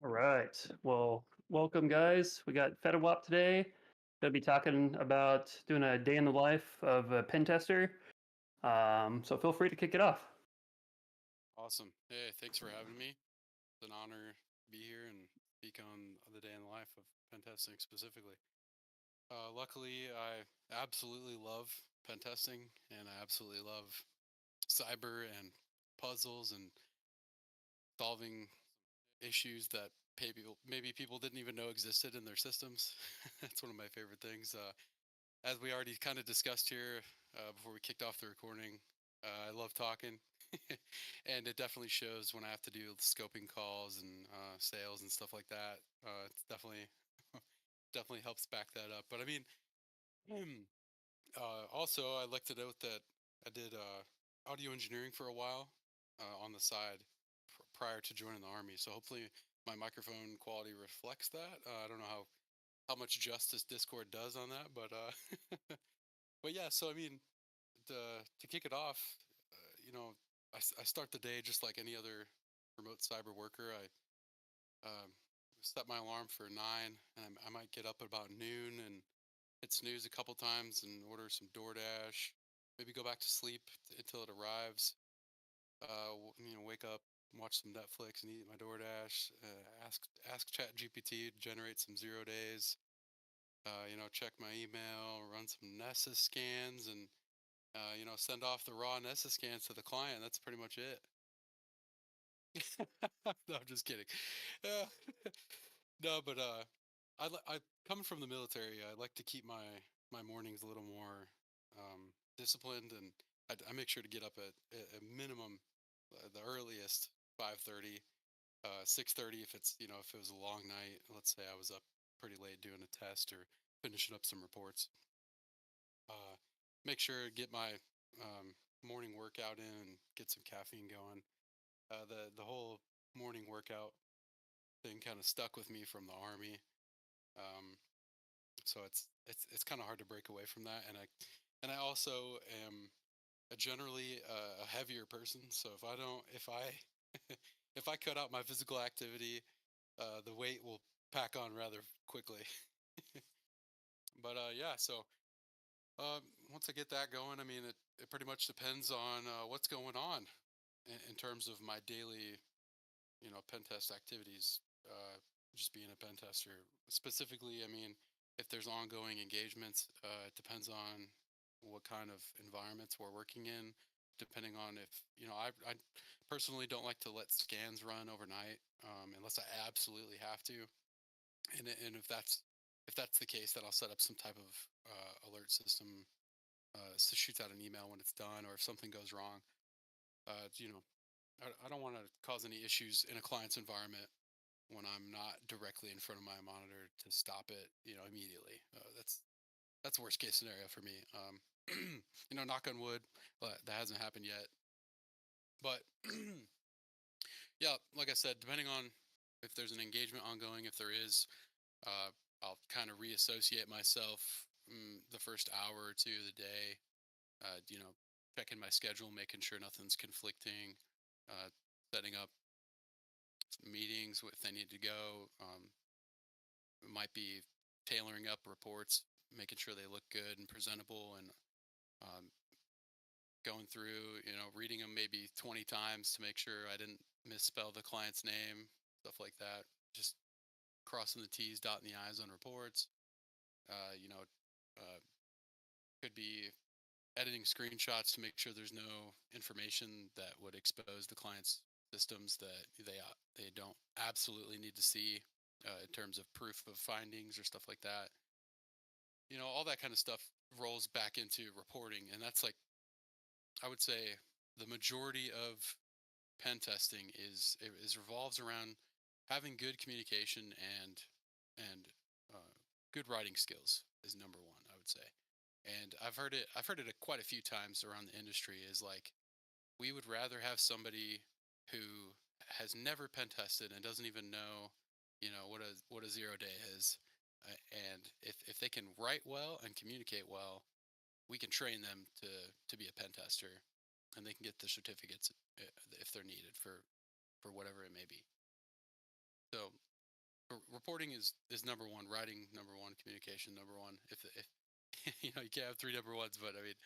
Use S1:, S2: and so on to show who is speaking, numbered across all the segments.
S1: All right. Well, welcome, guys. We got FettiWop today. Going to be talking about doing a day in the life of a pen tester. So feel free to kick it off.
S2: Awesome. Hey, thanks for having me. It's an honor to be here and speak on the day in the life of pen testing specifically. Luckily, I absolutely love pen testing and I absolutely love cyber and puzzles and solving issues that maybe people didn't even know existed in their systems. That's one of my favorite things. As we already kind of discussed here before we kicked off the recording, I love talking, and it definitely shows when I have to do scoping calls and sales and stuff like that. It's definitely definitely helps back that up. But I mean, um, also I like to note that I did audio engineering for a while on the side prior to joining the army. So hopefully my microphone quality reflects that. I don't know how much justice Discord does on that, but but yeah. So I mean, to kick it off, I start the day just like any other remote cyber worker. I set my alarm for 9, and I might get up at about noon and hit snooze a couple times and order some DoorDash. Maybe go back to sleep until it arrives. Wake up, watch some Netflix, and eat my DoorDash. Ask Chat GPT to generate some 0 days. Check my email, run some Nessus scans, and send off the raw Nessa scans to the client. That's pretty much it. No, I'm just kidding. Uh, no, but I coming from the military. I like to keep my mornings a little more disciplined, and I make sure to get up at a minimum, the earliest 5:30, 6:30 if it's if it was a long night. Let's say I was up pretty late doing a test or finishing up some reports. uh, Make sure to get my morning workout in and get some caffeine going. The whole morning workout thing kind of stuck with me from the army, um, so it's kind of hard to break away from that. And I also am generally a heavier person, so if I if I cut out my physical activity, the weight will pack on rather quickly. But yeah, so once I get that going, I mean, it pretty much depends on what's going on in terms of my daily, pen test activities. Just being a pen tester, specifically, I mean, if there's ongoing engagements, it depends on what kind of environments we're working in. Depending on if I personally don't like to let scans run overnight unless I absolutely have to, and if that's the case, then I'll set up some type of alert system, so shoots out an email when it's done, or if something goes wrong. Uh, you know, I don't want to cause any issues in a client's environment when I'm not directly in front of my monitor to stop it, immediately. That's worst case scenario for me. Knock on wood, that hasn't happened yet. But yeah, like I said, depending on if there's an engagement ongoing, if there is, uh, I'll kind of reassociate myself the first hour or two of the day, uh, you know, checking my schedule, making sure nothing's conflicting, uh, setting up meetings if they need to go. It might be tailoring up reports, making sure they look good and presentable, and um, going through, reading them maybe 20 times to make sure I didn't misspell the client's name, stuff like that. Just crossing the T's, dotting the I's on reports. Uh, you know, uh, could be editing screenshots to make sure there's no information that would expose the client's systems that they don't absolutely need to see, in terms of proof of findings or stuff like that. All that kind of stuff rolls back into reporting, and that's like, I would say, the majority of pen testing is revolves around having good communication and good writing skills is number one, I would say. And I've heard it quite a few times around the industry, is like, we would rather have somebody who has never pen tested and doesn't even know, what a 0 day is. And if they can write well and communicate well, we can train them to be a pen tester, and they can get the certificates if they're needed for whatever it may be. So reporting is number one, writing number one, communication number one. If you know, you can't have three number ones, but I mean,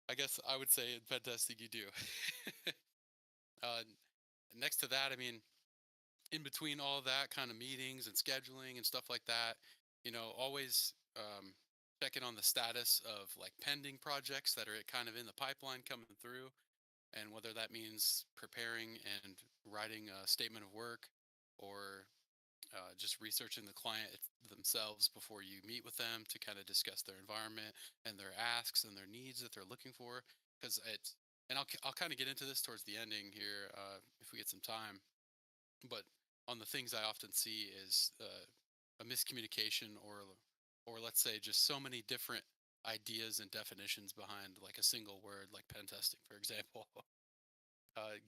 S2: I guess I would say in pen testing you do. uh, Next to that, I mean, in between all of that kind of meetings and scheduling and stuff like that, you know, always checking on the status of like pending projects that are kind of in the pipeline coming through, and whether that means preparing and writing a statement of work, or just researching the client themselves before you meet with them to kind of discuss their environment and their asks and their needs that they're looking for. Because it's, and I'll kind of get into this towards the ending here if we get some time. But on the things I often see is a miscommunication, or let's say just so many different ideas and definitions behind like a single word, like pen testing, for example.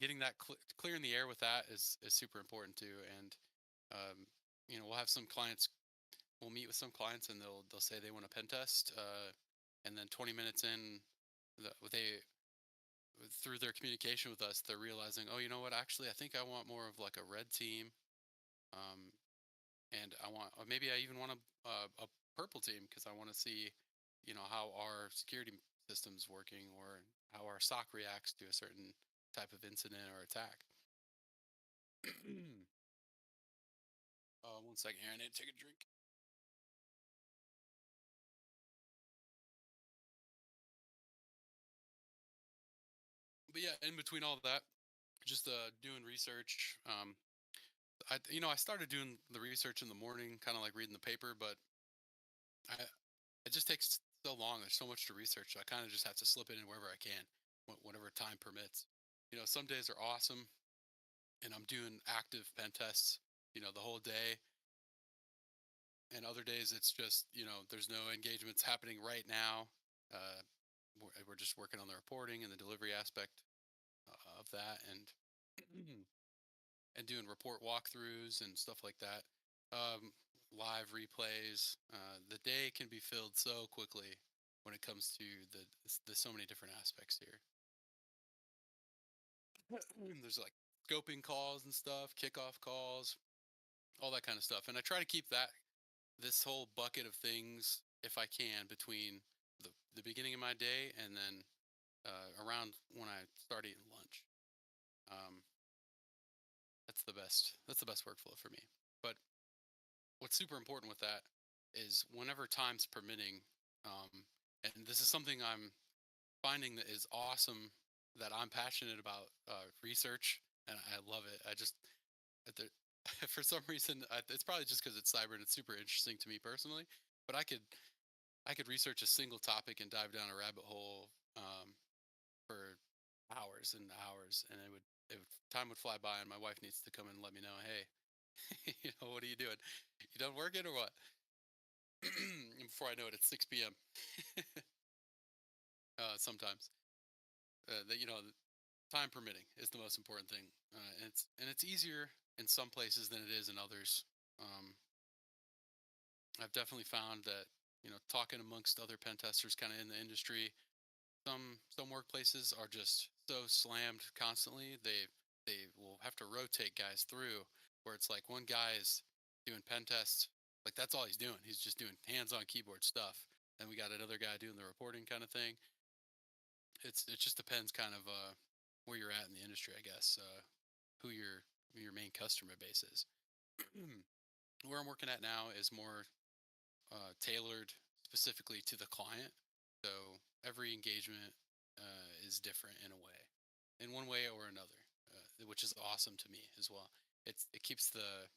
S2: Getting that clear in the air with that is super important too. And you know, we'll have some clients, we'll meet with some clients, and they'll say they want a pen test, and then 20 minutes in, they through their communication with us, they're realizing, oh, you know what? Actually, I think I want more of like a red team, um, and I want, or maybe I even want a purple team because I want to see, you know, how our security system's working, or how our SOC reacts to a certain type of incident or attack. 1 second here, I need to take a drink. But yeah, in between all of that, just doing research. I started doing the research in the morning, kind of like reading the paper, but I it just takes so long. There's so much to research. So I kind of just have to slip it in wherever I can, whenever time permits. You know, some days are awesome, and I'm doing active pen tests, you know, the whole day. And other days it's just, you know, there's no engagements happening right now. Uh, we're just working on the reporting and the delivery aspect of that, and and doing report walkthroughs and stuff like that. Live replays. The day can be filled so quickly when it comes to the so many different aspects here. There's like scoping calls and stuff, kickoff calls, all that kind of stuff. And I try to keep this whole bucket of things, if I can, between the beginning of my day and then around when I start eating lunch. Um, that's the best workflow for me. But what's super important with that is whenever time's permitting, and this is something I'm finding that is awesome, that I'm passionate about research, and I love it. I just the, for some reason, it's probably just because it's cyber and it's super interesting to me personally. But I could research a single topic and dive down a rabbit hole for hours and hours, and time would fly by, and my wife needs to come and let me know, hey, you know, what are you doing? You done working or what? Before I know it, it's 6 p.m. Sometimes, that, you know, time permitting is the most important thing, and it's easier in some places than it is in others. Um, I've definitely found that, you know, talking amongst other pen testers, kind of in the industry, some workplaces are just so slammed constantly. They will have to rotate guys through, where it's like one guy is doing pen tests, like that's all he's doing. He's just doing hands-on keyboard stuff. And we got another guy doing the reporting kind of thing. It just depends kind of where you're at in the industry, I guess. Who your main customer base is. Where I'm working at now is more tailored specifically to the client. So every engagement is different in a way, in one way or another, which is awesome to me as well. It keeps the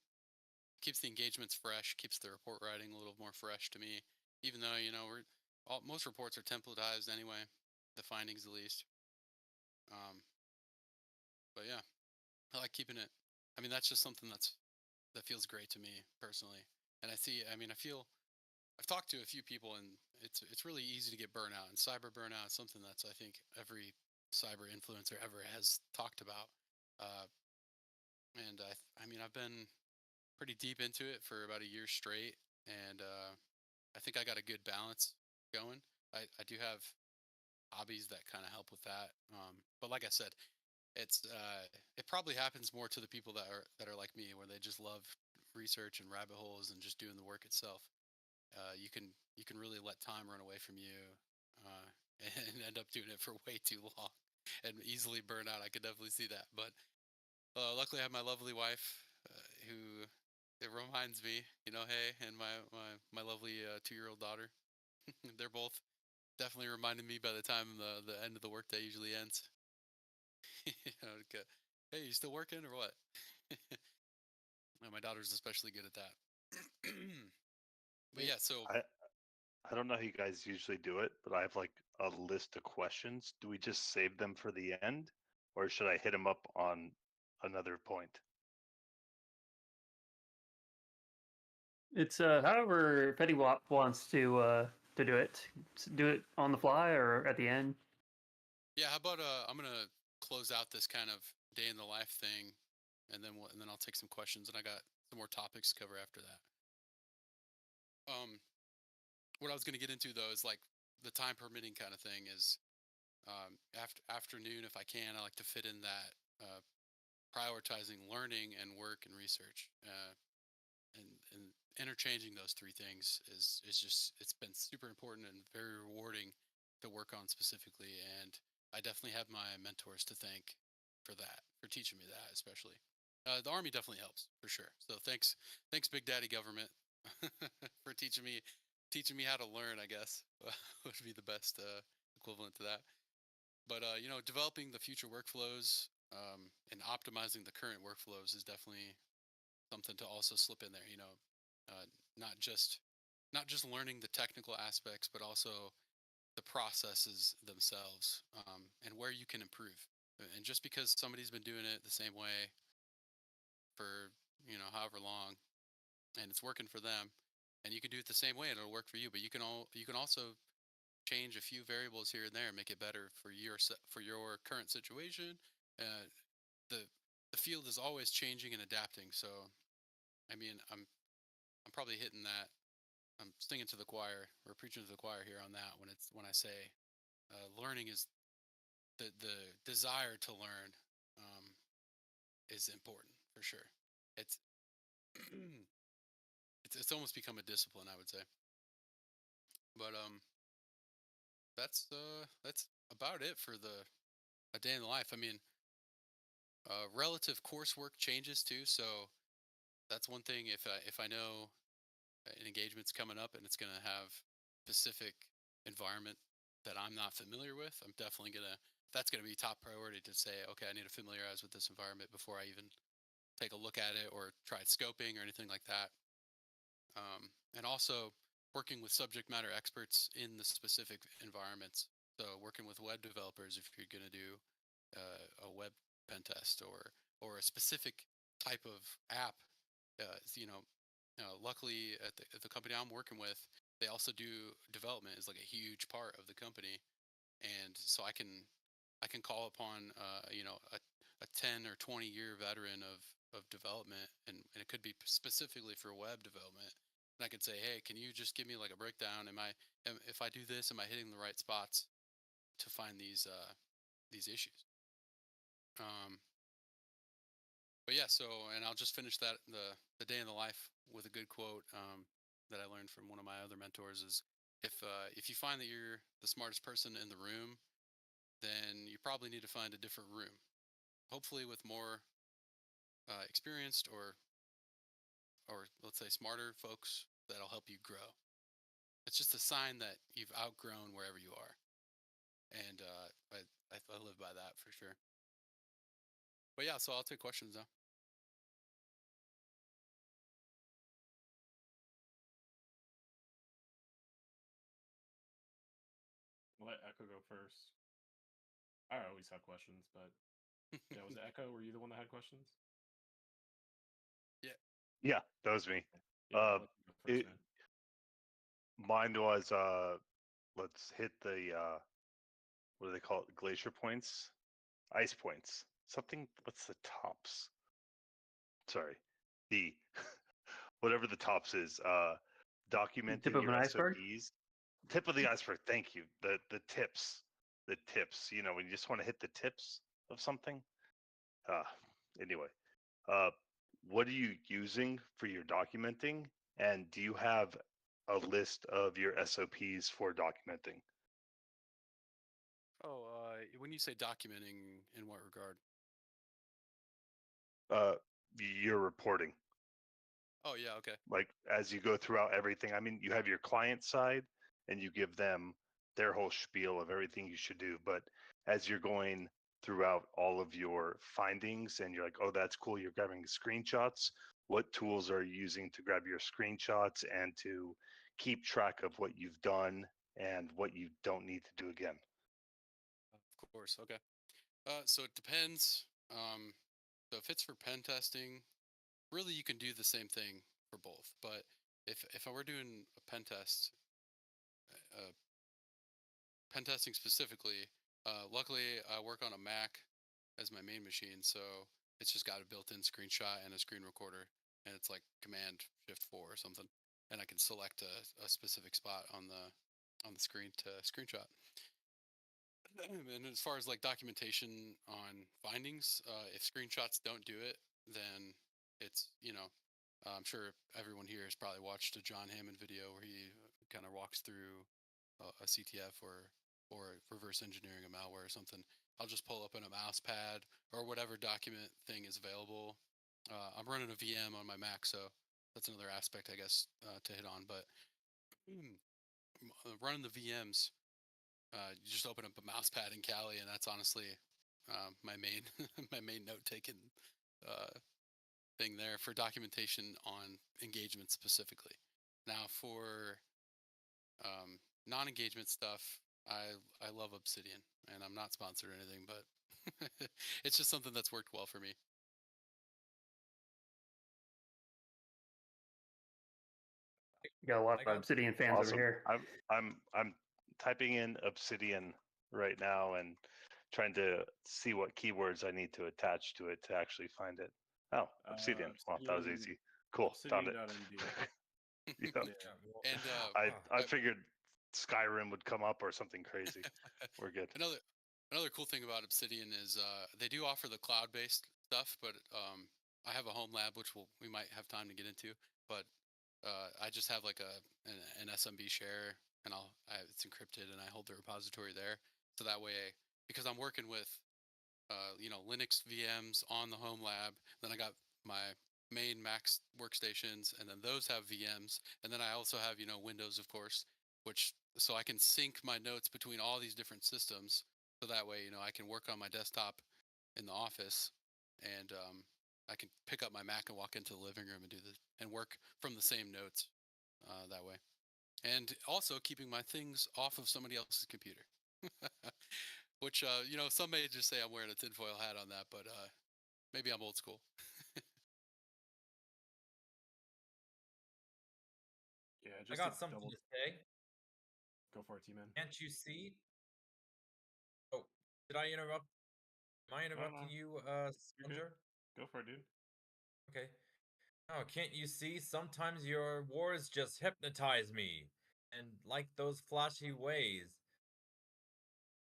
S2: engagements fresh, keeps the report writing a little more fresh to me. Even though, you know, most reports are templatized anyway, the findings at least. Um, but yeah, I like keeping it. I mean, that's just something that feels great to me personally. And I see. I mean, I've talked to a few people, and it's really easy to get burnout, and cyber burnout is something that's, I think, every cyber influencer ever has talked about. Uh, and I mean, I've been pretty deep into it for about a year straight, and I think I got a good balance going. I do have hobbies that kind of help with that, but like I said, it probably happens more to the people that are like me, where they just love research and rabbit holes and just doing the work itself. You can really let time run away from you, uh, and end up doing it for way too long and easily burn out. I could definitely see that. But luckily, I have my lovely wife, who it reminds me, hey, and my lovely 2-year-old daughter. They're both definitely reminding me by the time the end of the workday usually ends. Okay. Hey, you still working or what? My daughter's especially good at that. But
S3: Me,
S2: yeah, so
S3: I don't know how you guys usually do it, but I have like a list of questions. Do we just save them for the end, or should I hit them up on another point?
S1: It's however FettiWop wants to do it. Do it on the fly or at the end.
S2: yeah, how about I'm gonna close out this kind of day in the life thing, and then I'll take some questions, and I got some more topics to cover after that. What I was gonna get into though is like the time permitting kind of thing is afternoon if I can. I like to fit in that prioritizing learning and work and research. And interchanging those three things is just it's been super important and very rewarding to work on specifically. And I definitely have my mentors to thank for that, for teaching me that. Especially the army definitely helps for sure. So thanks big daddy government for teaching me how to learn, I guess. Would be the best equivalent to that. But developing the future workflows, and optimizing the current workflows is definitely something to also slip in there. Uh, not just learning the technical aspects, but also the processes themselves, and where you can improve. And just because somebody's been doing it the same way for however long, and it's working for them, and you can do it the same way and it'll work for you, but you can also change a few variables here and there and make it better for your current situation. Uh, the the field is always changing and adapting, so I mean, I'm probably hitting that. I'm singing to the choir or preaching to the choir here on that when I say learning is the desire to learn, um, is important for sure. It's it's almost become a discipline, I would say. But that's about it for the a day in the life. I mean, relative coursework changes too, so that's one thing. If I know an engagement's coming up and it's going to have specific environment that I'm not familiar with, I'm definitely that's going to be top priority to say, okay, I need to familiarize with this environment before I even take a look at it or try scoping or anything like that. And also working with subject matter experts in the specific environments. So working with web developers if you're going to do a web pen test or a specific type of app. Uh, you know, Luckily at the company I'm working with, they also do development is like a huge part of the company, and so I can call upon a 10 or 20-year veteran of development, and it could be specifically for web development. And I could say, hey, can you just give me like a breakdown? If I do this, am I hitting the right spots to find these issues? Um, but yeah, and I'll just finish that the day in the life with a good quote, that I learned from one of my other mentors is if you find that you're the smartest person in the room, then you probably need to find a different room, hopefully with more experienced or let's say smarter folks that'll help you grow. It's just a sign that you've outgrown wherever you are, and I live by that for sure. But yeah, so I'll take questions now.
S4: Let Echo go first. I always have questions, but yeah, was it Echo? Were you the one that had questions?
S2: Yeah.
S3: Yeah, that was me.
S4: Yeah, I'll let you go first,
S3: It,
S4: man.
S3: mine was let's hit the what do they call it? Glacier points, ice points, something. What's the tops? Sorry, the whatever the tops is.
S1: Tip
S3: Documenting
S1: of an
S3: your
S1: iceberg.
S3: SOPs. Tip of the iceberg. Thank you. The tips. The tips. You know, when you just want to hit the tips of something. Uh, anyway, uh, what are you using for your documenting, and do you have a list of your SOPs for documenting?
S2: Oh, when you say documenting, in what regard?
S3: Your reporting,
S2: Oh yeah, okay.
S3: like as you go throughout everything. I mean, you have your client side and you give them their whole spiel of everything you should do, but as you're going throughout all of your findings and you're like, oh, that's cool, you're grabbing screenshots, what tools are you using to grab your screenshots and to keep track of what you've done and what you don't need to do again?
S2: Of course, okay. So it depends. So if it's for pen testing, really you can do the same thing for both. But if I were doing a pen testing specifically, luckily I work on a Mac as my main machine, so it's just got a built-in screenshot and a screen recorder, and it's like Command Shift 4 or something, and I can select a specific spot on the screen to screenshot. And as far as like documentation on findings, if screenshots don't do it, then it's, I'm sure everyone here has probably watched a John Hammond video where he kind of walks through a CTF or reverse engineering a malware or something. I'll just pull up in a mouse pad or whatever document thing is available. I'm running a VM on my Mac, so that's another aspect, I guess, to hit on. But running the VMs, you just open up a mouse pad in Kali, and that's honestly my main my main note taking uh, thing there for documentation on engagement specifically. Now for non-engagement stuff, I love Obsidian, and I'm not sponsored or anything, but it's just something that's worked well for me.
S1: Got a lot
S5: I
S1: of
S5: got
S1: Obsidian fans over
S3: Awesome.
S1: here.
S3: I'm typing in Obsidian right now and trying to see what keywords I need to attach to it to actually find it. Oh, Obsidian. Well, that was easy. Cool. Found it.
S4: Obsidian.md.
S3: Yeah.
S5: yeah. Well,
S2: And
S3: I figured Skyrim would come up or something crazy. We're good.
S2: another cool thing about Obsidian is they do offer the cloud-based stuff, but I have a home lab which we might have time to get into, but I just have like an SMB share, and it's encrypted, and I hold the repository there, so that way, because I'm working with Linux VMs on the home lab, then I got my main Mac workstations, and then those have VMs, and then I also have Windows, of course, which so I can sync my notes between all these different systems, so that way I can work on my desktop in the office, and I can pick up my Mac and walk into the living room and work from the same notes that way. And also keeping my things off of somebody else's computer. Which, some may just say I'm wearing a tinfoil hat on that, but maybe I'm old school.
S4: Yeah,
S5: I
S4: just
S5: got
S4: to
S5: something
S4: double
S5: to say.
S4: go for it, T-Man.
S5: Can't you see? Oh, did I interrupt? Am I interrupting
S4: no.
S5: you,
S4: You're good.
S5: Spencer?
S4: Go for it, dude.
S5: Okay. Oh, can't you see? Sometimes your wars just hypnotize me. And like those flashy ways.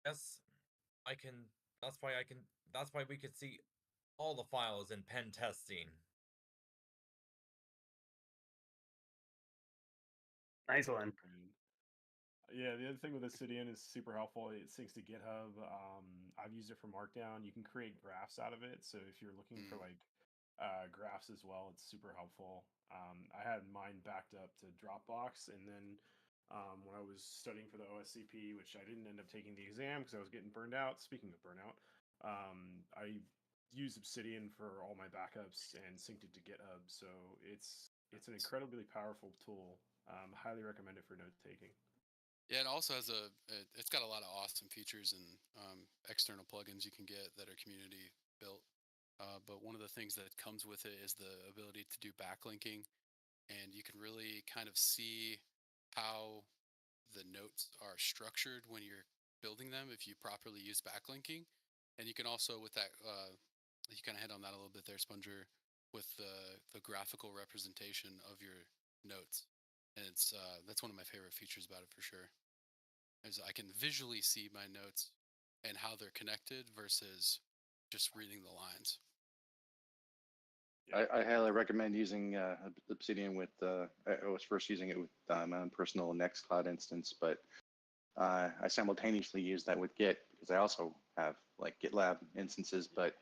S5: Yes, I can. That's why I can. That's why we could see all the files in pen testing.
S1: Nice one.
S4: And yeah, the other thing with Obsidian is super helpful. It syncs to GitHub. I've used it for Markdown. You can create graphs out of it. So if you're looking for like graphs as well, it's super helpful. I had mine backed up to Dropbox, and then when I was studying for the OSCP, which I didn't end up taking the exam because I was getting burned out. Speaking of burnout, I used Obsidian for all my backups and synced it to GitHub. So it's an incredibly powerful tool. Highly recommend it for note taking.
S2: Yeah, it also has it's got a lot of awesome features and external plugins you can get that are community built. But one of the things that comes with it is the ability to do backlinking, and you can really kind of see how the notes are structured when you're building them if you properly use backlinking. And you can also, with that, you kind of hit on that a little bit there, Sponger, with the graphical representation of your notes. And that's one of my favorite features about it for sure. Is I can visually see my notes and how they're connected versus just reading the lines.
S6: I highly recommend using Obsidian with. I was first using it with my own personal Nextcloud instance, but I simultaneously use that with Git because I also have like GitLab instances, but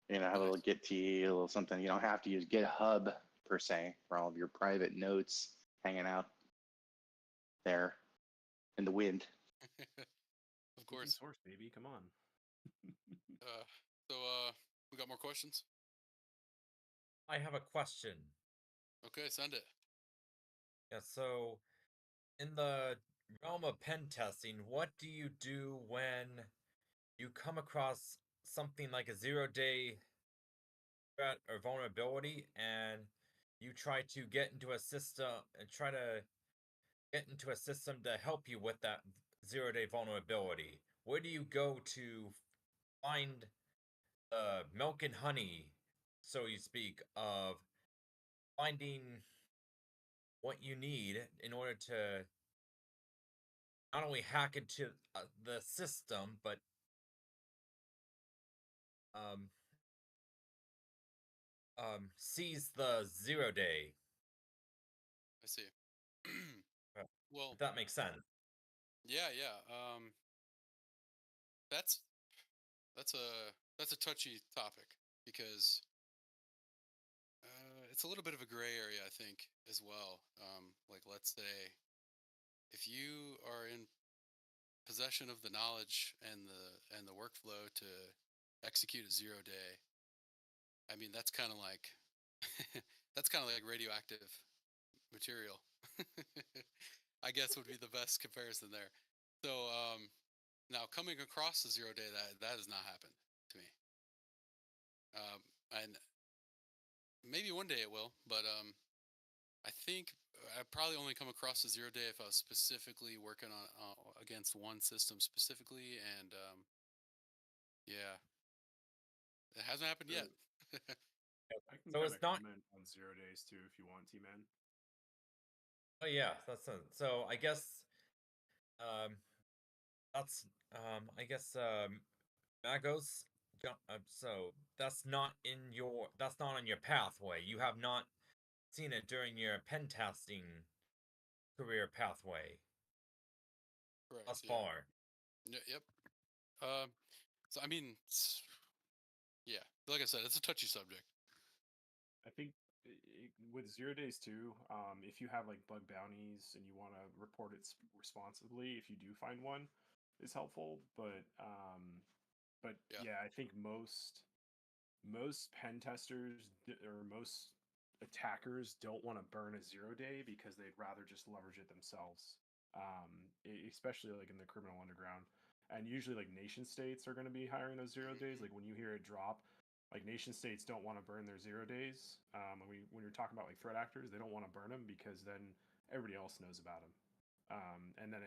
S6: have a little
S2: Nice.
S6: Git T, a little something. You don't have to use GitHub per se for all of your private notes hanging out there in the wind.
S2: Of
S4: Open
S2: course.
S4: source, baby. Come on.
S2: So we got more questions?
S5: I have a question.
S2: Okay, send it.
S5: Yeah, so in the realm of pen testing, what do you do when you come across something like a 0-day threat or vulnerability and you try to get into a system and try to get into a system to help you with that 0-day vulnerability? Where do you go to find the milk and honey, so you speak, of finding what you need in order to not only hack into the system, but um, seize the 0-day?
S2: I see.
S5: Uh,
S2: Well,
S5: If that makes sense.
S2: yeah. That's that's a touchy topic because it's a little bit of a gray area, I think, as well. Like, let's say if you are in possession of the knowledge and the workflow to execute a 0-day, I mean, that's kind of like that's kind of like radioactive material. I guess would be the best comparison there. So now coming across the 0-day, that has not happened to me. And maybe one day it will, but I think I probably only come across the 0-day if I was specifically working on against one system specifically, and yeah, it hasn't happened yet.
S4: I can
S5: So
S4: kind
S5: it's
S4: of
S5: not.
S4: comment on 0 days too if you want, T-Man.
S5: Oh yeah, so I guess um that's I guess Magos. So that's not on your pathway. You have not seen it during your pen testing career pathway
S2: Correct.
S5: thus
S2: Yeah.
S5: far.
S2: Yep. So I mean, yeah, like I said, it's a touchy subject.
S4: I think with 0 days too, if you have like bug bounties and you want to report it responsibly, if you do find one, is helpful. But
S2: Yeah.
S4: yeah, I think most pen testers or most attackers don't want to burn a 0 day because they'd rather just leverage it themselves. Especially like in the criminal underground, and usually like nation states are going to be hiring those 0 days. Like when you hear it drop, like nation states don't want to burn their 0 days. When you're talking about like threat actors, they don't want to burn them because then everybody else knows about them. And then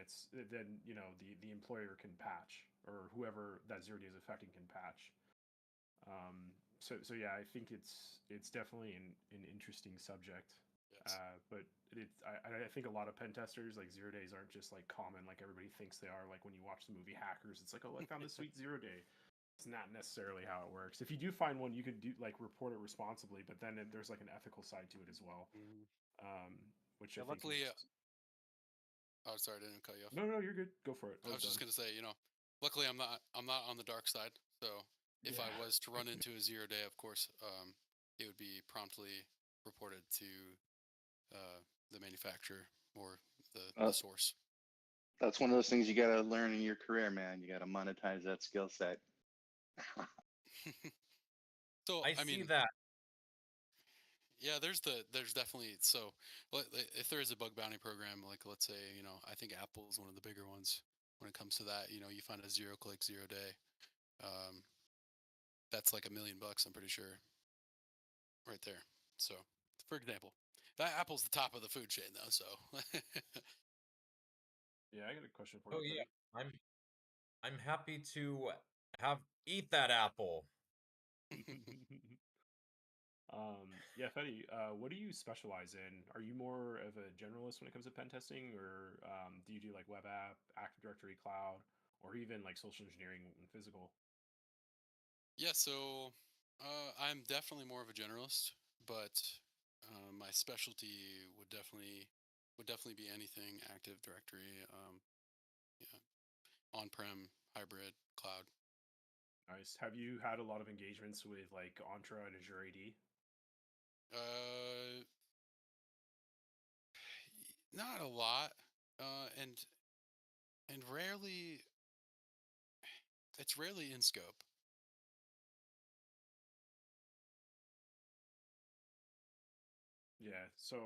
S4: the employer can patch, or whoever that 0 days affecting can patch. So yeah, I think it's definitely an interesting subject.
S2: Yes.
S4: But I think a lot of pen testers, like 0 days aren't just like common like everybody thinks they are. Like when you watch the movie Hackers, it's like, oh, I found this sweet 0 day. It's not necessarily how it works. If you do find one, you could do like report it responsibly, but then there's like an ethical side to it as well,
S2: Mhm.
S4: which
S2: Yeah,
S4: I think
S2: luckily,
S4: is.
S2: oh, sorry, I didn't cut you off.
S4: No, you're good. Go for it.
S2: I was just gonna say, luckily I'm not on the dark side. So if I
S4: Yeah.
S2: was to run into a 0-day, of course, it would be promptly reported to the manufacturer or the source.
S6: That's one of those things you got to learn in your career, man. You got to monetize that skill set.
S2: So
S5: I
S2: I
S5: see
S2: mean,
S5: that.
S2: yeah, there's definitely, so if there is a bug bounty program, like let's say, I think Apple is one of the bigger ones when it comes to that. You find a 0-click 0-day, um, that's like $1 million, I'm pretty sure, right there. So, for example, that Apple's the top of the food chain, though. So,
S4: Yeah, I got a question for
S5: Oh
S4: you,
S5: yeah,
S4: Petty.
S5: I'm happy to eat that apple.
S4: Yeah, Fetty, what do you specialize in? Are you more of a generalist when it comes to pen testing, or do you do like web app, Active Directory, cloud, or even like social engineering and physical?
S2: yeah, so I'm definitely more of a generalist. but my specialty would definitely be anything Active Directory, yeah, on-prem, hybrid, cloud.
S4: Nice. Have you had a lot of engagements with like Entra and Azure AD?
S2: Uh, Not a lot, and rarely it's rarely in scope.
S4: Yeah. So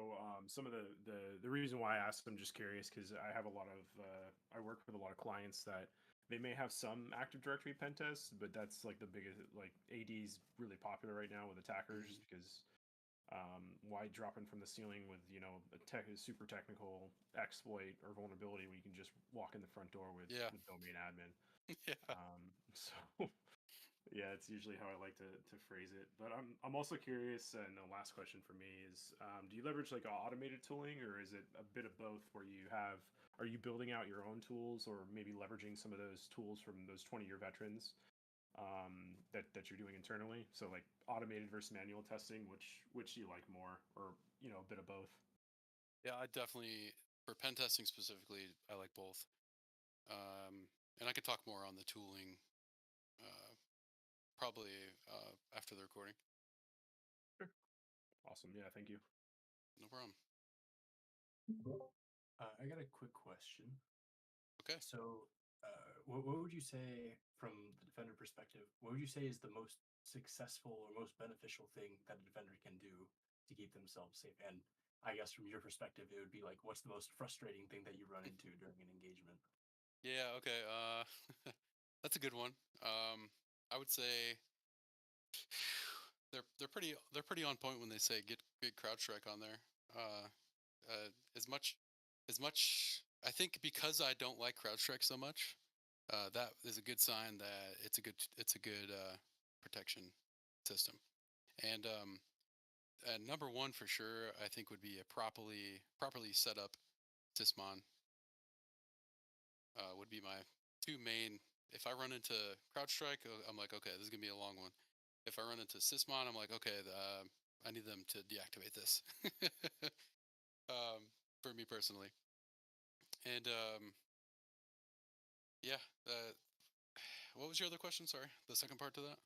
S4: some of the reason why I asked, I'm just curious because I have a lot of I work with a lot of clients that they may have some Active Directory pen tests, but that's like the biggest, like AD's really popular right now with attackers
S2: Mhm.
S4: because why dropping from the ceiling with a super technical exploit or vulnerability when you can just walk in the front door with
S2: Yeah,
S4: domain admin.
S2: yeah.
S4: So yeah, it's usually how I like to phrase it. But I'm also curious, and the last question for me is, do you leverage like automated tooling, or is it a bit of both? Where are you building out your own tools, or maybe leveraging some of those tools from those 20-year veterans that you're doing internally? So like automated versus manual testing, which do you like more, or a bit of both?
S2: Yeah, I definitely, for pen testing specifically, I like both. And I could talk more on the tooling uh, probably after the recording.
S4: Sure. Awesome. Yeah, thank you.
S2: No problem.
S7: I got a quick question.
S2: Okay.
S7: So, what would you say, from the defender perspective, what would you say is the most successful or most beneficial thing that a defender can do to keep themselves safe? And I guess from your perspective, it would be like, what's the most frustrating thing that you run into during an engagement?
S2: Yeah. Okay. That's a good one. I would say they're pretty on point when they say get CrowdStrike on there. Uh, as much I think because I don't like CrowdStrike so much, that is a good sign that it's a good protection system. And number one for sure, I think would be a properly set up sysmon. Would be my two main. If I run into CrowdStrike, I'm like, okay, this is gonna be a long one. If I run into sysmon, I'm like, okay, I need them to deactivate this. For me personally, and yeah. What was your other question? Sorry, the second part to that.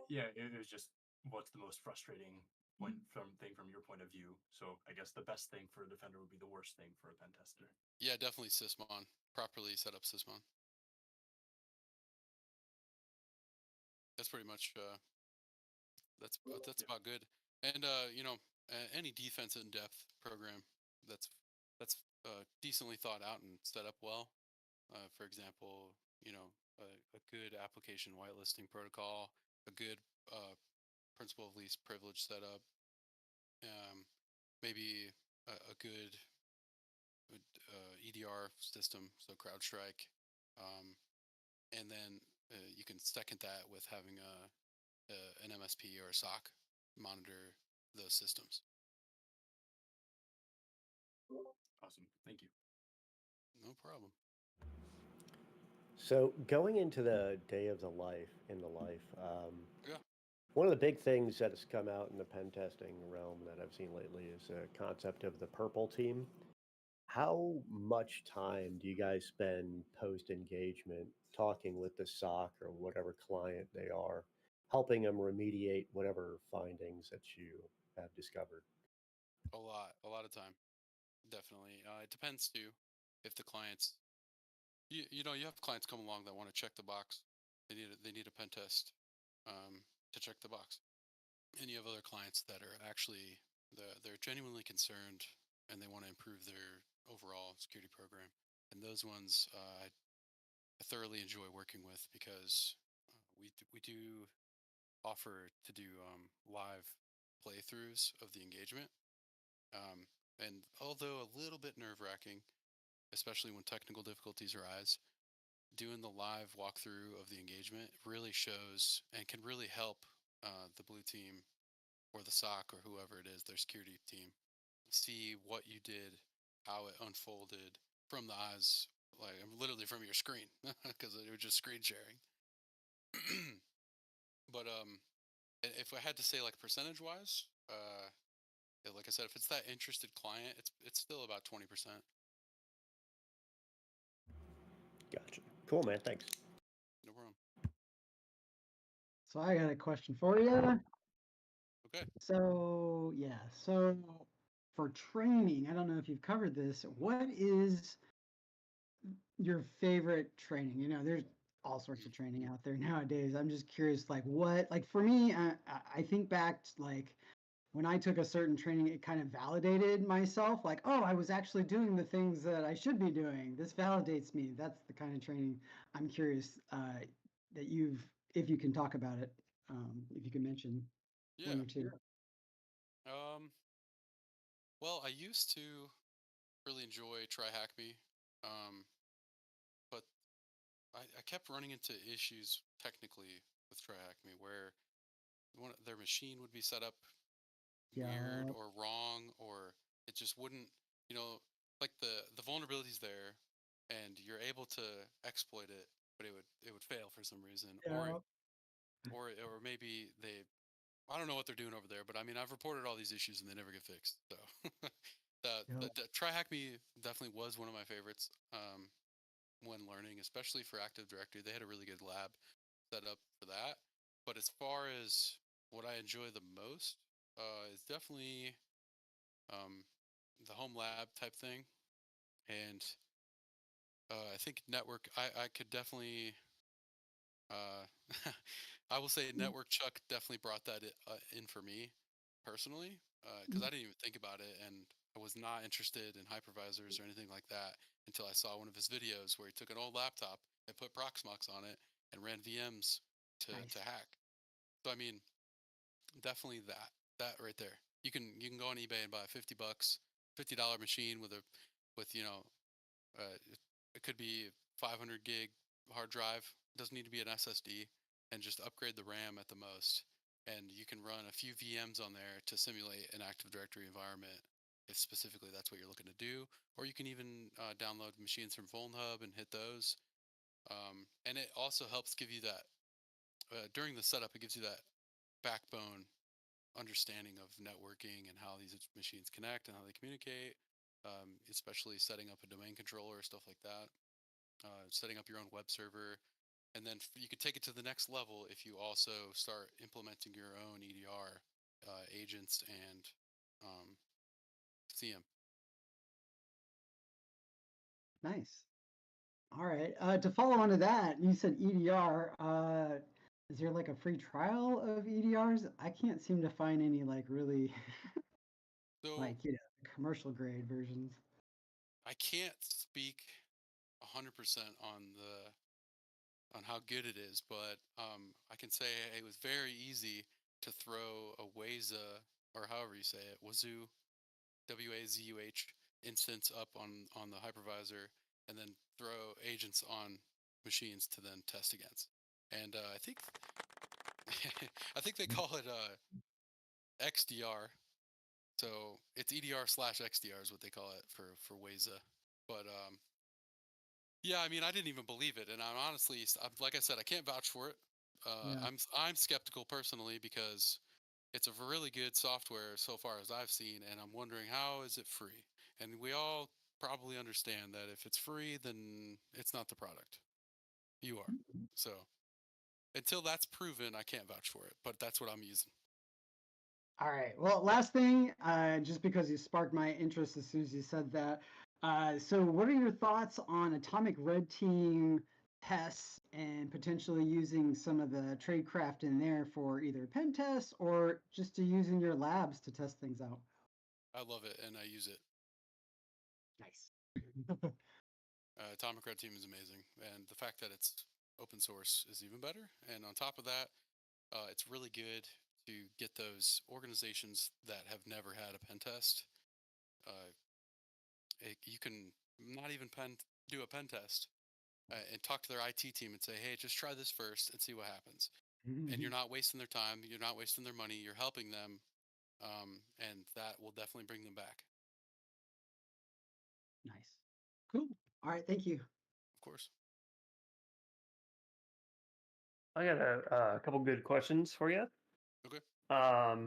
S7: Yeah, it was just what's the most frustrating thing from your point of view. So I guess the best thing for a defender would be the worst thing for a pen tester.
S2: Yeah, definitely sysmon. Properly set up sysmon. That's pretty much that's
S7: Yep.
S2: about good. And any defense in depth program that's decently thought out and set up well. For example, a good application whitelisting protocol, a good principle of least privilege setup, maybe a good EDR system, so CrowdStrike, um, and then you can second that with having an MSP or a SOC monitor those systems.
S7: Awesome. Thank you.
S2: No problem.
S8: So going into the day of the life in the life,
S2: Yeah.
S8: one of the big things that has come out in the pen testing realm that I've seen lately is the concept of the purple team. How much time do you guys spend post engagement talking with the SOC or whatever client they are, helping them remediate whatever findings that you have discovered?
S2: A lot of time, definitely. It depends too, if the clients, you have clients come along that want to check the box. They need a pen test to check the box, and you have other clients that are actually they're genuinely concerned and they want to improve their overall security program. And those ones I thoroughly enjoy working with because we do offer to do live playthroughs of the engagement. And although a little bit nerve wracking, especially when technical difficulties arise, doing the live walkthrough of the engagement really shows and can really help the blue team or the SOC or whoever it is, their security team, see what you did, how it unfolded from the eyes, like literally from your screen, because it was just screen sharing. But if I had to say like percentage wise, like I said, if it's that interested client, it's still about 20%.
S8: Gotcha. Cool, man. Thanks.
S2: No problem.
S9: So I got a question for you.
S2: Okay.
S9: So for training, I don't know if you've covered this. What is your favorite training? You know, there's all sorts of training out there nowadays. I'm just curious, like for me, I think back to, like, when I took a certain training, it kind of validated myself. Like, oh, I was actually doing the things that I should be doing. This validates me. That's the kind of training I'm curious that if you can talk about it, if you can mention
S2: Yeah.
S9: one or two.
S2: Well, I used to really enjoy Try Hack Me, but I kept running into issues technically with Try Hack Me where their machine would be set up weird
S9: Yeah.
S2: or wrong, or it just wouldn't, like the vulnerabilities there, and you're able to exploit it, but it would fail for some reason,
S9: Yeah.
S2: or maybe I don't know what they're doing over there, but I mean, I've reported all these issues and they never get fixed. So the Try Hack Me definitely was one of my favorites when learning, especially for Active Directory. They had a really good lab set up for that. But as far as what I enjoy the most, is definitely um, the home lab type thing. And I think network, I could definitely, uh, I will say Network Chuck definitely brought that in for me personally, because I didn't even think about it, and I was not interested in hypervisors or anything like that until I saw one of his videos where he took an old laptop and put Proxmox on it and ran VMs to
S9: Nice.
S2: hack. So I mean, definitely that right there. You can go on eBay and buy a $50, $50 machine with it could be 500 gig hard drive. It doesn't need to be an SSD, and just upgrade the RAM at the most. And you can run a few VMs on there to simulate an Active Directory environment if specifically that's what you're looking to do. Or you can even download machines from VulnHub and hit those. And it also helps give you that, during the setup, it gives you that backbone understanding of networking and how these machines connect and how they communicate, especially setting up a domain controller, stuff like that, setting up your own web server. And then you could take it to the next level if you also start implementing your own EDR agents and CM.
S9: Nice. All right. To follow on to that, you said EDR. Is there like a free trial of EDRs? I can't seem to find any like really
S2: So
S9: like commercial grade versions.
S2: I can't speak 100% on how good it is, but I can say it was very easy to throw a Waza, or however you say it, Wazoo, WAZUH instance up on the hypervisor, and then throw agents on machines to then test against. And I think I think they call it XDR. So it's EDR/XDR is what they call it for Waza. But yeah, I mean, I didn't even believe it, and I'm honestly, like I said, I can't vouch for it.
S9: Yeah.
S2: I'm skeptical personally because it's a really good software so far as I've seen, and I'm wondering how is it free? And we all probably understand that if it's free, then it's not the product. You are. So until that's proven, I can't vouch for it, but that's what I'm using.
S9: All right. Well, last thing, just because you sparked my interest as soon as you said that. So, what are your thoughts on atomic red team tests and potentially using some of the tradecraft in there for either pen tests or just to use in your labs to test things out?
S2: I love it and I use it.
S9: Nice.
S2: Atomic Red Team is amazing, and the fact that it's open source is even better. And on top of that, it's really good to get those organizations that have never had a pen test. You can not even do a pen test and talk to their IT team and say, hey, just try this first and see what happens. And you're not wasting their time. You're not wasting their money. You're helping them. And that will definitely bring them back.
S9: Nice. Cool. All right. Thank you.
S2: Of course.
S1: I got a couple good questions for you.
S2: Okay.
S1: How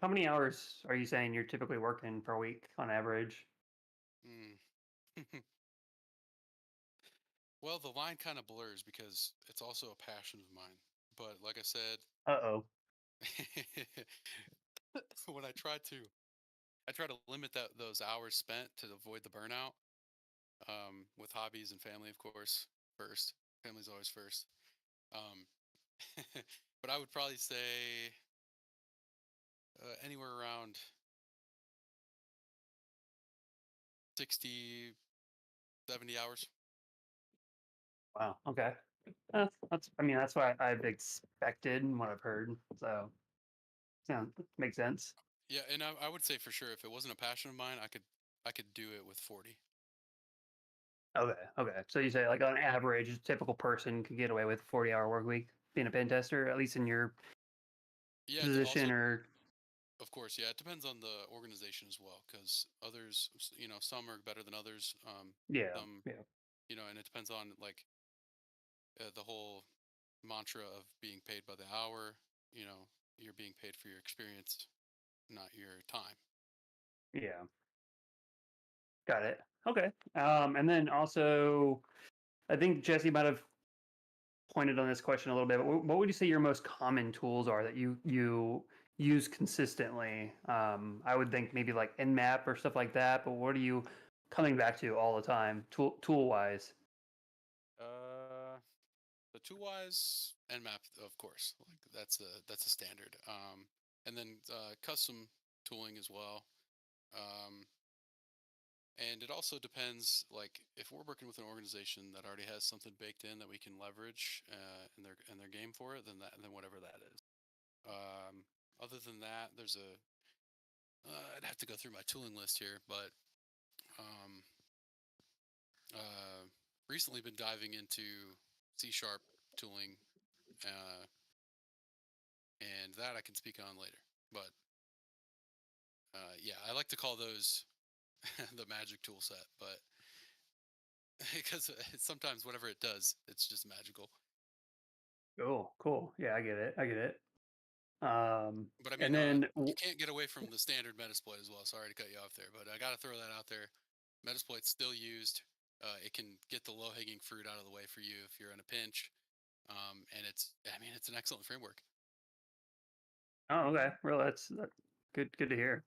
S1: many hours are you saying you're typically working per week on average?
S2: Mm. Well, the line kind of blurs because it's also a passion of mine. But like I said,
S1: Uh-oh.
S2: when I try to limit those hours spent to avoid the burnout. With hobbies and family, of course, first. Family's always first. Um, but I would probably say anywhere around 60, 70 hours.
S1: Wow. Okay. I mean, that's what I've expected and what I've heard. So, yeah, makes sense.
S2: Yeah, and I would say for sure, if it wasn't a passion of mine, I could do it with 40.
S1: Okay. Okay. So you say like on average, a typical person could get away with a 40-hour work week being a pen tester, at least in your
S2: Yeah, also,
S1: position or
S2: of course, yeah, it depends on the organization as well, because others, some are better than others.
S1: yeah.
S2: Some,
S1: Yeah.
S2: and it depends on like the whole mantra of being paid by the hour. You know, you're being paid for your experience, not your time.
S1: Yeah. Got it. Okay. And then also, I think Jesse might have pointed on this question a little bit. But what would you say your most common tools are that you use consistently? I would think maybe like Nmap or stuff like that. But what are you coming back to all the time, tool wise?
S2: Uh, the two wise Nmap, of course, like that's a standard. And then custom tooling as well. Um, and it also depends, like if we're working with an organization that already has something baked in that we can leverage in their game for it, then whatever that is. Other than that, there's a I'd have to go through my tooling list here, but um, uh, recently been diving into C# tooling, uh, and that I can speak on later. But yeah, I like to call those the magic tool set, but because sometimes whatever it does, it's just magical.
S1: Cool, cool. Yeah, I get it. I get it.
S2: But I mean,
S1: And then
S2: you can't get away from the standard Metasploit as well. Sorry to cut you off there, but I got to throw that out there. Metasploit's still used. It can get the low-hanging fruit out of the way for you if you're in a pinch. And I mean, it's an excellent framework.
S1: oh, okay. Well, that's good. Good to hear.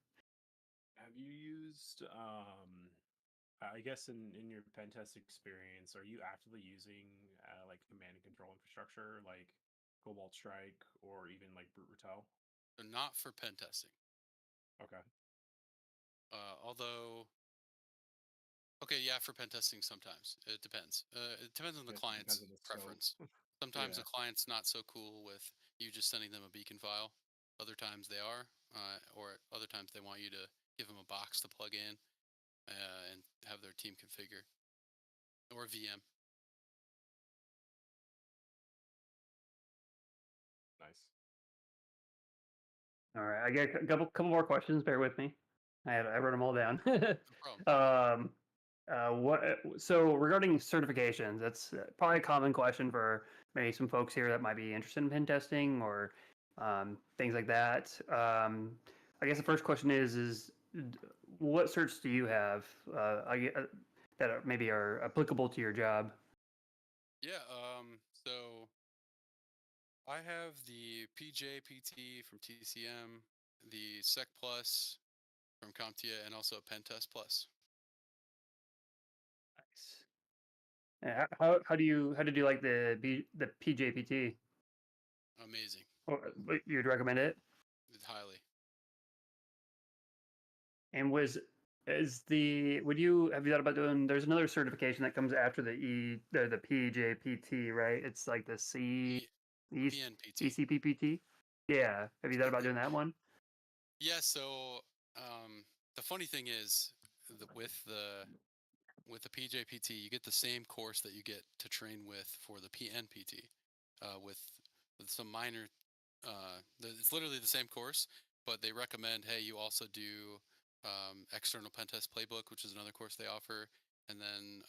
S4: Have you used, I guess in your pen test experience, are you actively using like command and control infrastructure like Cobalt Strike or even like Brute Ratel?
S2: So not for pen testing.
S4: Okay.
S2: Although, okay, yeah, for pen testing sometimes. It depends. It depends on the
S4: It
S2: client's
S4: depends on the scope.
S2: preference. Sometimes
S4: Yeah.
S2: the client's not so cool with you just sending them a beacon file. Other times they are, or other times they want you to give them a box to plug in and have their team configure or VM.
S4: Nice.
S1: All right, I get a couple more questions. Bear with me. I wrote them all down.
S2: No problem.
S1: So regarding certifications, that's probably a common question for maybe some folks here that might be interested in pen testing or things like that. I guess the first question is what certs do you have that maybe are applicable to your job?
S2: Yeah. So I have the PJPT from TCM, the Sec Plus from CompTIA, and also Pentest Plus.
S1: Nice. And how do you like the PJPT?
S2: Amazing.
S1: Or you'd recommend it?
S2: Highly.
S1: And is the would you have you thought about doing? There's another certification that comes after the PJPT, right? It's like the
S2: PNPT.
S1: ECPPT. Yeah. Have you thought about doing that one?
S2: Yeah. So the funny thing is, with the PJPT, you get the same course that you get to train with for the PNPT, with some minor. It's literally the same course, but they recommend, hey, you also do external pen test playbook, which is another course they offer, and then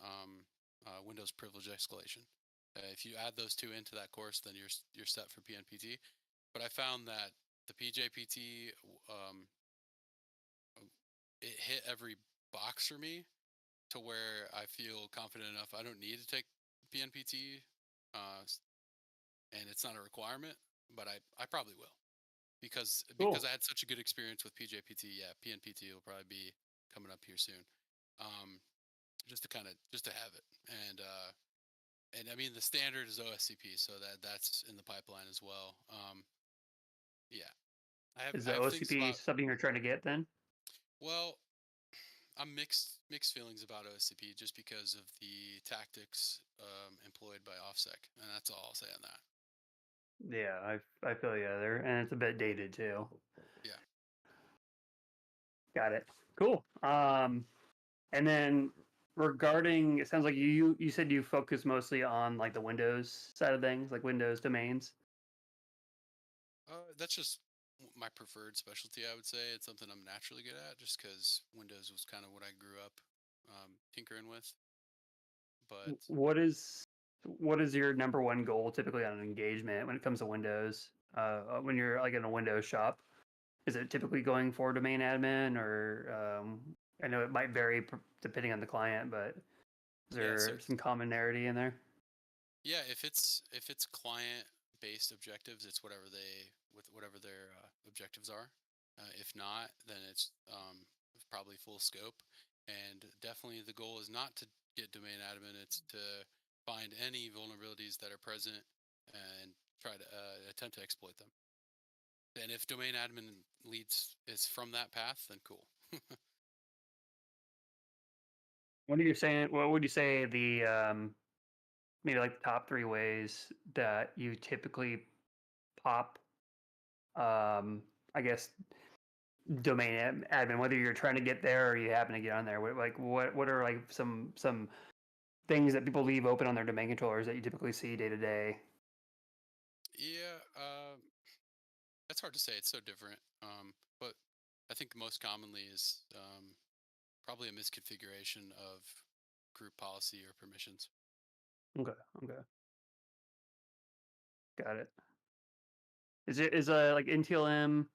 S2: Windows privilege escalation. If you add those two into that course, then you're set for PNPT. But I found that the PJPT, it hit every box for me to where I feel confident enough. I don't need to take PNPT, and it's not a requirement, but I probably will because
S1: Cool.
S2: I had such a good experience with PJPT. Yeah, PNPT will probably be coming up here soon, just to have it. And I mean the standard is OSCP, so that's in the pipeline as well. Yeah,
S1: Is
S2: I
S1: the
S2: have things
S1: OCP
S2: about.
S1: something you're trying to get then?
S2: Well, I'm mixed feelings about OSCP just because of the tactics employed by OffSec, and that's all I'll say on that.
S1: Yeah, I feel you there, and it's a bit dated too.
S2: Yeah.
S1: Got it. Cool. And then regarding, it sounds like you said you focus mostly on like the Windows side of things, like Windows domains.
S2: That's just my preferred specialty, I would say. It's something I'm naturally good at just because Windows was kind of what I grew up tinkering with. But
S1: What is your number one goal typically on an engagement when it comes to Windows? When you're like in a Windows shop, is it typically going for domain admin, or I know it might vary depending on the client, but is
S2: yeah, so
S1: there some commonality in there?
S2: yeah, if it's client based objectives, it's whatever their objectives are. If not, then it's probably full scope. And definitely the goal is not to get domain admin; it's to find any vulnerabilities that are present and try to attempt to exploit them. And if domain admin is from that path, then cool.
S1: What are you saying? What would you say the maybe like the top three ways that you typically pop? I guess domain admin, whether you're trying to get there or you happen to get on there. What are like some things that people leave open on their domain controllers that you typically see day to day?
S2: Yeah, that's hard to say. It's so different. But I think most commonly is probably a misconfiguration of group policy or permissions.
S1: Okay, okay, got it. Is like NTLM?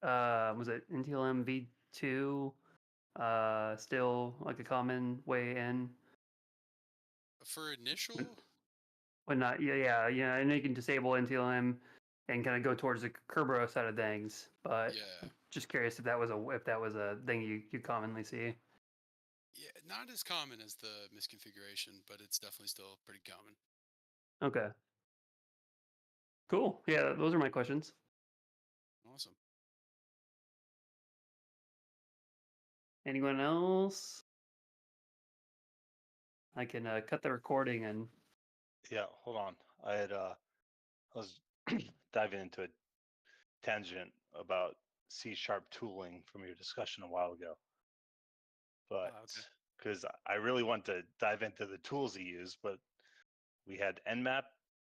S1: Was it NTLM v2? Still like a common way in?
S2: For initial,
S1: When not, yeah. I know you can disable NTLM and kind of go towards the Kerberos side of things, but
S2: yeah,
S1: just curious if that was a thing you commonly see.
S2: yeah, not as common as the misconfiguration, but it's definitely still pretty common.
S1: Okay, cool. Yeah, those are my questions.
S2: Awesome.
S1: Anyone else? I can cut the recording and
S3: Yeah, hold on. I was diving into a tangent about C# tooling from your discussion a while ago, but
S2: Okay.
S3: because I really want to dive into the tools he used, but we had Nmap,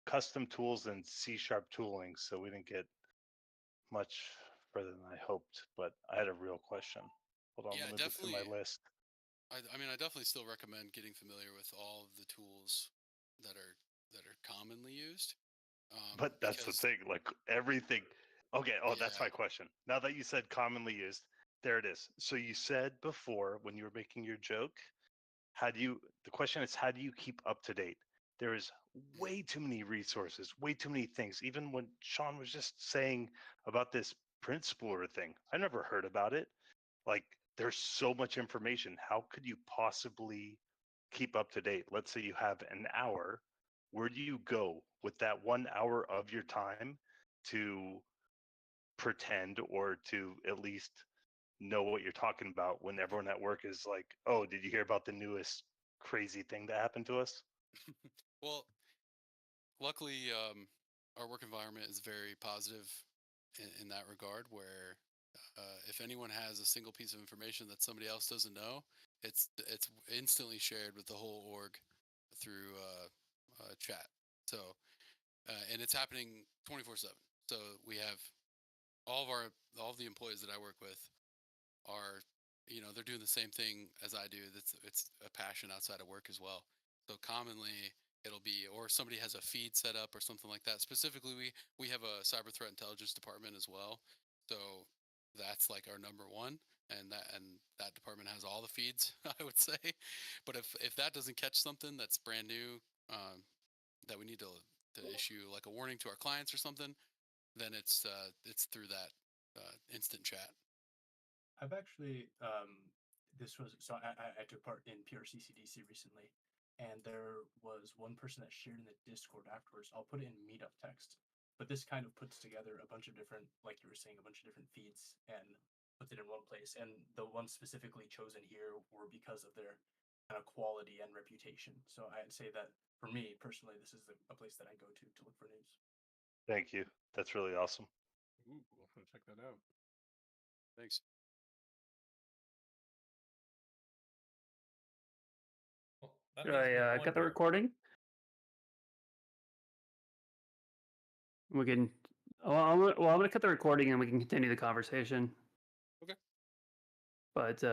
S3: custom tools, and C# tooling, so we didn't get much further than I hoped. But I had a real question. Hold on,
S2: Yeah,
S3: let me look through
S2: definitely.
S3: my list.
S2: I mean, I definitely still recommend getting familiar with all of the tools that are commonly used.
S3: But that's the
S2: Because
S3: thing, like everything. Okay, oh, that's
S2: yeah,
S3: my question. Now that you said commonly used, there it is. So you said before when you were making your joke, the question is, how do you keep up to date? There is way too many resources, way too many things. Even when Sean was just saying about this Principler thing, I never heard about it. Like, there's so much information. How could you possibly keep up to date? Let's say you have an hour. Where do you go with that 1 hour of your time to pretend or to at least know what you're talking about when everyone at work is like, oh, did you hear about the newest crazy thing that happened to us?
S2: well, luckily, our work environment is very positive in that regard. Where if anyone has a single piece of information that somebody else doesn't know, it's instantly shared with the whole org through chat. So and it's happening 24/7. So we have all of the employees that I work with are, they're doing the same thing as I do. It's a passion outside of work as well. So commonly it'll be, or somebody has a feed set up or something like that. Specifically, we have a cyber threat intelligence department as well, so that's like our number one, and that department has all the feeds, I would say. But if that doesn't catch something that's brand new, that we need to issue like a warning to our clients or something, then it's through that instant chat.
S7: I've actually this was so I took part in PRCCDC recently, and there was one person that shared in the Discord afterwards. I'll put it in meetup text, but this kind of puts together a bunch of different, like you were saying, a bunch of different feeds and puts it in one place. And the ones specifically chosen here were because of their kind of quality and reputation. So I'd say that for me personally, this is a place that I go to look for news.
S3: Thank you. That's really awesome.
S4: Ooh, I'll check that out.
S2: Thanks.
S5: Well, that
S1: Should
S5: makes me
S1: I cut the
S5: wonder.
S1: recording? We can. I'm gonna cut the recording and we can continue the conversation.
S2: Okay.
S1: But